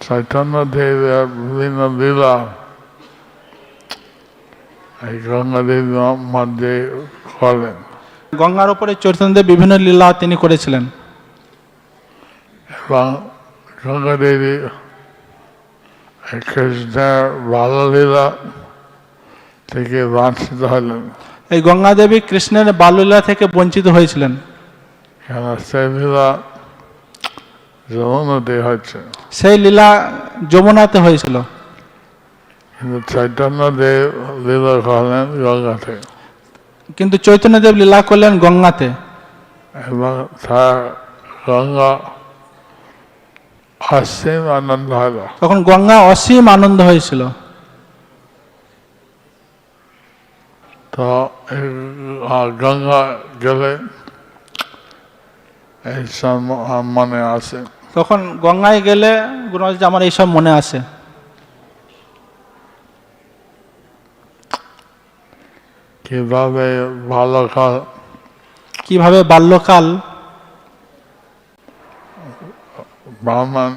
চৈতন্য দেবের বিভিন্ন লীলা এই গঙ্গা দেবীর মধ্যে করেন। গঙ্গার উপরে চৈতন্যদেব বিভিন্ন লীলা তিনি করেছিলেন এবং গঙ্গা দেবী কৃষ্ণের বাল্যলীলা থেকে বঞ্চিত হলেন। এই গঙ্গা দেবী কৃষ্ণের বাল্যলীলা থেকে বঞ্চিত হয়েছিলেন, কেন সেই লীলা যমুনাতে হচ্ছে, সেই লীলা যমুনাতে হয়েছিল, কিন্তু চৈতন্য দেব লীলা করলেন গঙ্গাতে। কিন্তু চৈতন্যদেব লীলা করলেন গঙ্গাতে এবং তার গঙ্গা অসীম আনন্দ হল। তখন গঙ্গা অসীম আনন্দ হয়েছিল। তো গঙ্গা গেলে এইসব মনে আসে। তখন গঙ্গায় গেলে গুরুজি আমার এইসব মনে আসে। কিভাবে বাল্যকাল ব্রাহ্মণ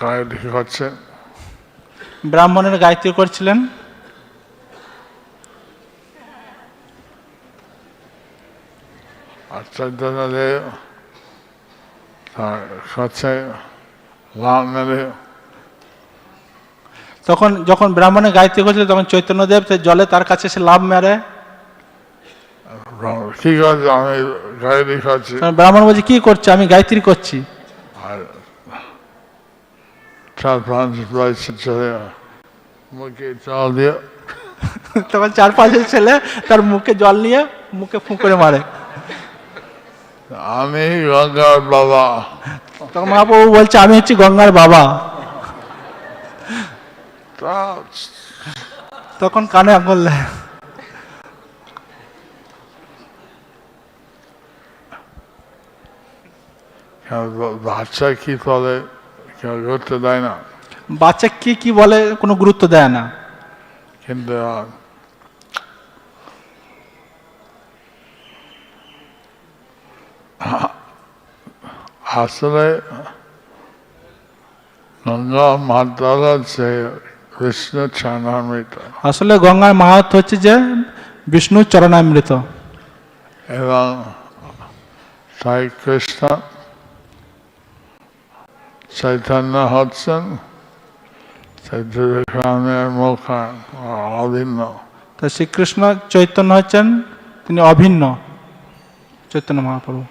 গায়ত্রী করছে, ব্রাহ্মণের গায়ত্রী করছিলেন, আর চৈতন্যদেব করছে লাভ মেরে। তখন যখন ব্রাহ্মণের গায়ত্রী করছিল তখন চৈতন্যদেব জলে তার কাছে সে লাভ মেরে, কি করছে? আমি গায়ত্রী করছি। ব্রাহ্মণ বলছে কি করছে? আমি গায়ত্রী করছি। আর চার পাঁচ চলে মুখে জল দিয়ে, তখন 4-5 ছেলে তার মুখে জল নিয়ে মুখে ফুঁ করে মারে। আমি গঙ্গার বাবা। তখন মহাপ্রভু বলছে আমি হচ্ছি গঙ্গার বাবা। তখন কানে আঙুল দেয়। বাচ্চা কি বলে কেউ গুরুত্ব দেয় না, বাচ্চা কি বলে কোনো গুরুত্ব দেয় না, কিন্তু আসলে গঙ্গা মাতা হচ্ছে বিষ্ণু চরণামৃত। আসলে গঙ্গার মাহাত্ম্য হচ্ছে যে বিষ্ণু চরণামৃত। এবং তাই কৃষ্ণ চৈতন্য হচ্ছেন চৈতন্যের মুখ অভিন্ন। তা শ্রীকৃষ্ণ চৈতন্য হচ্ছেন তিনি অভিন্ন, চৈতন্য মহাপ্রভু।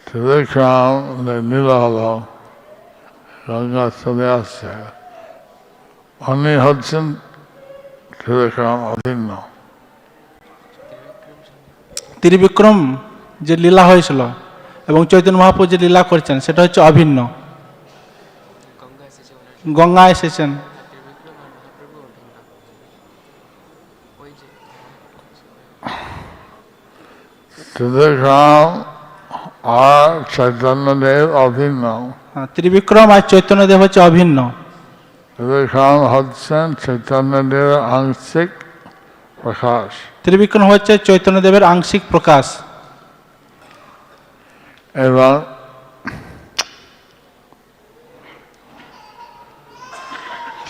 ত্রিবিক্রম লীলা হলো গঙ্গা চলে আসছে, উনি হচ্ছেন ত্রিবিক্রম অভিন্ন। ত্রিবিক্রম যে লীলা হয়েছিল এবং চৈতন্য মহাপ্রভু যে লীলা করছেন সেটা হচ্ছে অভিন্ন। গঙ্গা এসেছেন, ত্রিবিক্রম আর চৈতন্যদেব অভিন্ন। ত্রিবিক্রম আর চৈতন্যদেব হচ্ছে অভিন্ন। ত্রিবিক্রম হচ্ছেন চৈতন্যদেবের আংশিক প্রকাশ। ত্রিবিক্রম হচ্ছে চৈতন্যদেবের আংশিক প্রকাশ। এবং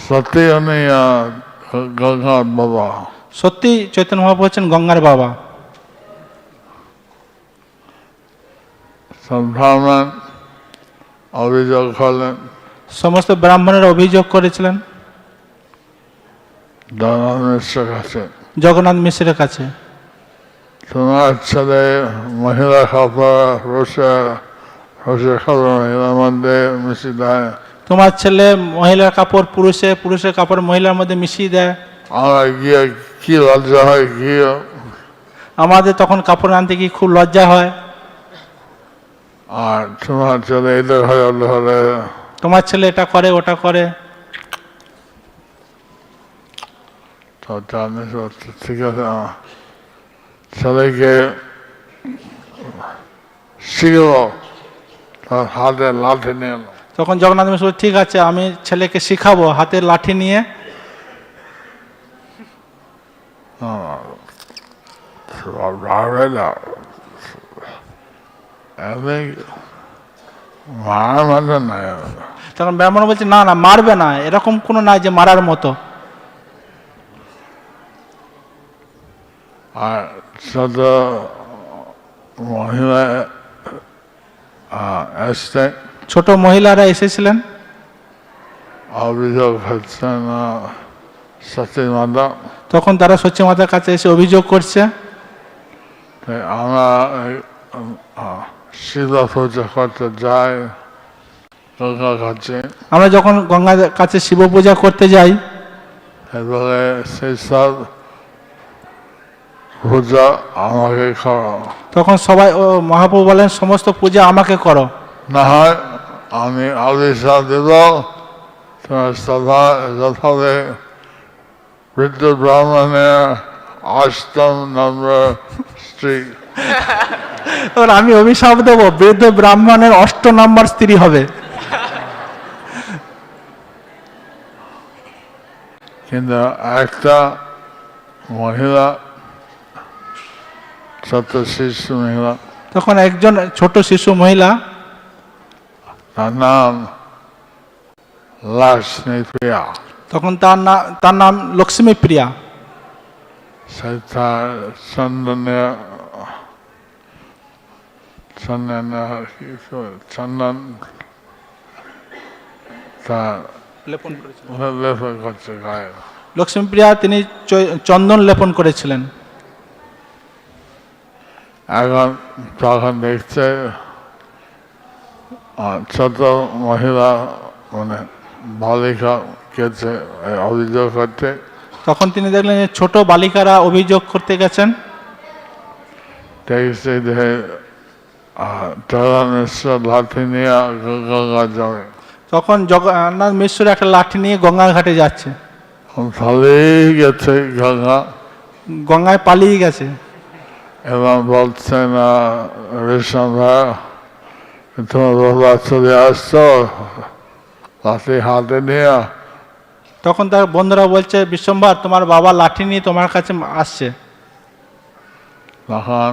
সত্যি উনি গঙ্গার বাবা। সত্যি চৈতন্য মহাপ্রভু হচ্ছেন গঙ্গার বাবা। ব্রাহ্মণ অভিযোগ করলেন, সমস্ত ব্রাহ্মণের অভিযোগ করেছিলেন জগন্নাথ মিশ্রের কাছে, জগন্নাথ মিশ্রের কাছে, তোমার ছেলে মহিলা কাপড় পুরুষের কাপড় মহিলার মধ্যে মিশিয়ে দেয়, তোমার ছেলে মহিলার কাপড় পুরুষের কাপড় মহিলার মধ্যে মিশিয়ে দেয়, আমরা গিয়ে কি লজ্জা হয়, গিয়ে আমাদের তখন কাপড় আনতে কি খুব লজ্জা হয়। আর তোমার ছেলে এটা হয় হলে, তোমার ছেলে এটা করে ওটা করে। ঠিক আছে, ছেলেকে শিখবো, হাতে লাঠি নিয়ে এলো। তখন জগন্নাথ মিশ্র ঠিক আছে আমি ছেলেকে শিখাবো, হাতে লাঠি নিয়ে মারার মানে নাই। তখন ব্রাহ্মণ বলছে না না মারবে না, এরকম কোনো নাই যে মারার মতো। আর যত মহিলা এসছে, ছোট মহিলারা এসেছিলেন, অভিযোগ হচ্ছেন সতী মাতা। তখন তারা সচ্চি মাতার কাছে এসে অভিযোগ করছে তাই আমরা শিলা পূজা করতে যাই গঙ্গার কাছে, আমরা যখন গঙ্গার কাছে শিব পূজা করতে যাই, এবারে সেই সব পূজা আমাকে করো, তখন সবাই ও মহাপ্রভু বলেন সমস্ত পূজা আমাকে করো, না হয় আমি আদেশা দেব তোমার সভা যথাবে বৃদ্ধ ব্রাহ্মণের অষ্টম নম্বর স্ত্রী। তখন আমি অভিশাপ দেবো বৃদ্ধ ব্রাহ্মণের 8 নম্বর স্ত্রী হবে। কিন্তু একটা মহিলা, ছোট শিশু মহিলা, তখন একজন ছোট শিশু মহিলা, তার নাম লক্ষ্মী প্রিয়া, তখন তার নাম লক্ষ্মী প্রিয়া, সে তার চন্দন তার লেপন করছে গায়ে। লক্ষ্মী প্রিয়া তিনি চন্দন লেপন করেছিলেন। এখন তখন দেখছে ছোট মহিলা মানে বালিকা গেছে অভিযোগ করতে, তখন তিনি দেখলেন যে ছোট বালিকারা অভিযোগ করতে গেছেন, দেখছে যে জগন্নাথ লাঠি নিয়ে গঙ্গা যাবে, তখন জগন্নাথ মিশ্র একটা লাঠি নিয়ে গঙ্গা ঘাটে যাচ্ছে, পালিয়ে গেছে গঙ্গা, গঙ্গায় পালিয়ে গেছে এবং বলছেন ঋষভরা তোমার বাবা চলে আসছো লাঠি হাতে নিয়ে। তখন তার বন্ধুরা বলছে বিশ্বম্ভর তোমার বাবা লাঠি নিয়ে তোমার কাছে আসছে। তখন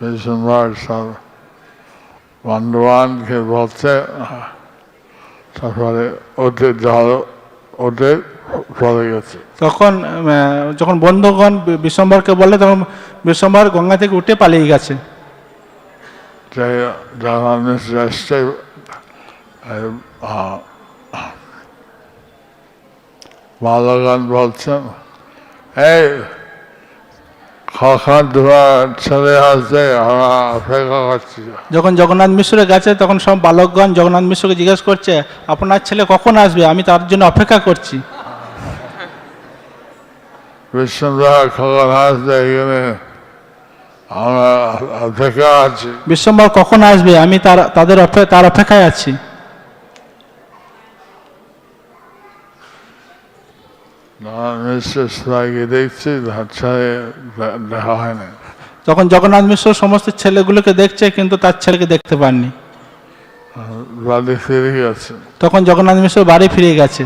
বিশ্বম্ভর সব বন্ধুবানকে বলছে, তারপরে ওদের জল ওদের পড়ে গেছে। তখন যখন বন্ধুগণ বিশ্বম্ভরকে বললে তখন বিশ্বম্ভর গঙ্গা থেকে উঠে পালিয়ে গেছে। যে জগন্নাথ রাষ্ট্রে বালগণ বলছেন এই কখন তোমার ছেলে আসবে আমরা অপেক্ষা করছি। যখন জগন্নাথ মিশ্রে গেছে তখন সব বালকগণ জগন্নাথ মিশ্রকে জিজ্ঞেস করছে আপনার ছেলে কখন আসবে, আমি তার জন্য অপেক্ষা করছি। বিষ্ণুরা কখন আসবে এখানে আমরা অপেক্ষা আছি। বিশ্বম্ভর কখন আসবে আমি তার অপেক্ষায় আছি। সবাইকে দেখছি ছেলে দেখা হয় না। তখন জগন্নাথ মিশ্র সমস্ত ছেলেগুলোকে দেখছে কিন্তু তার ছেলেকে দেখতে পাননি। বাড়ি ফিরে গেছে। তখন জগন্নাথ মিশ্র বাড়ি ফিরে গেছে।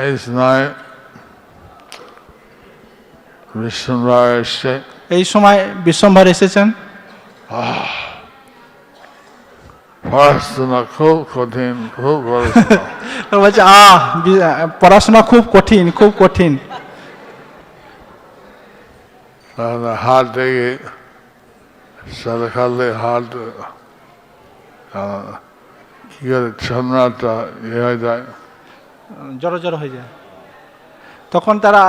এই সময় বিষ্ণুরা এসে, এই সময় বিশ্বম্ভর এসেছেন। পড়াশোনা খুব কঠিন, খুব পড়াশোনা বলছে পড়াশোনা খুব কঠিন, খুব কঠিন। তাহলে হাত থেকে সারা খালে হাত কি করে ছন্নাটা ইয়ে হয়ে যায়, জড়ো জড়ো হয়ে যায়। তখন তারা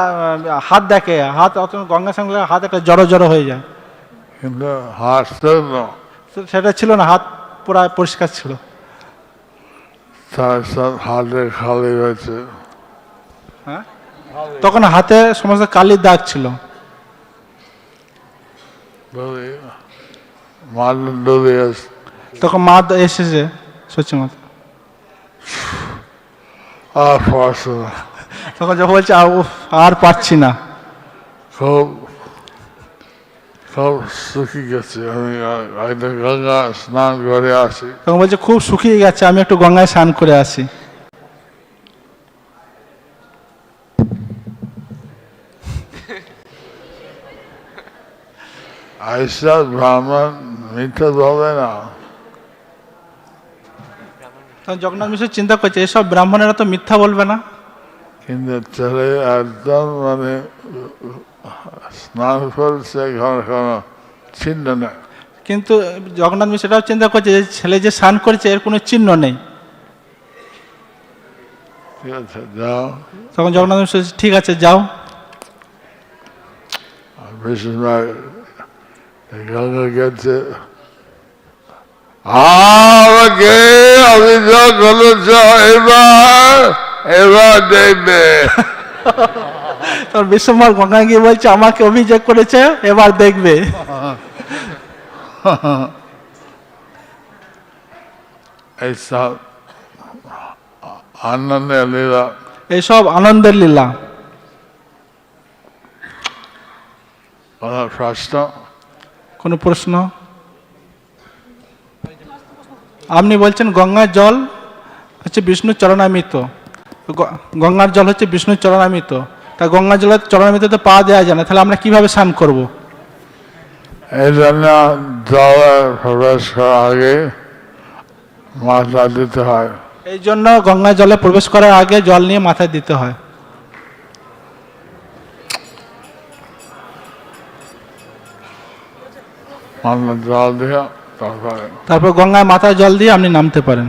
হাত দেখে, হাত গঙ্গার সঙ্গে হাত একটা জড়ো জড়ো হয়ে যায়, কিন্তু হাত সেটা ছিল না, হাত পুরা পরিষ্কার ছিল। তার সব হাতে খালি হয়েছে। হ্যাঁ, তখন হাতে সমস্ত কালির দাগ ছিল। তখন মা এসেছে সত্যি মাতা, আর পড়াশোনা তখন যখন বলছে আর পারছি না, খুব খুব শুকিয়ে গেছে, আমি গঙ্গা স্নান করে আসি। তখন বলছে খুব শুকিয়ে গেছে, আমি একটু গঙ্গায় স্নান করে আসি। আইসা ব্রাহ্মণ মিথ্যা বলে না, তখন জগন্নাথ মিশ্র চিন্তা করছে এসব ব্রাহ্মণেরা তো মিথ্যা বলবে না। কিন্তু ছেলে একদম মানে স্নান করছে, কোনো চিহ্ন নেই। কিন্তু জগন্নাথ মিশ্র এটাও চিন্তা করছে যে ছেলে যে স্নান করছে এর কোনো চিহ্ন নেই। ঠিক আছে, যাও। তখন জগন্নাথ মিশ্র বলছে, ঠিক আছে যাও। আর বিশেষ গঙ্গা গেছে, আমাকে অভিযোগ করেছ, এবার এবার দেখবে। তখন বিশ্বম্বর গঙ্গা গিয়ে বলছে আমাকে অভিযোগ করেছে, এবার দেখবে। এইসব আনন্দের লীলা। এইসব আনন্দের লীলা। কোনো প্রশ্ন? কোনো প্রশ্ন? আপনি বলছেন গঙ্গার জল হচ্ছে বিষ্ণুর চরণামৃত, গঙ্গার জল হচ্ছে বিষ্ণুর চরণামৃত, তা গঙ্গার জলের চরণামৃত তো পা দেওয়া যায় না, তাহলে আমরা কিভাবে স্নান করব? এই জন্য জলে প্রবেশ করার আগে মাথা দিতে হয়। এই জন্য গঙ্গা জলে প্রবেশ করার আগে জল নিয়ে মাথায় দিতে হয়। মাথা জল দিয়ে তারপরে তারপর গঙ্গায় মাথায় জল দিয়ে আপনি নামতে পারেন।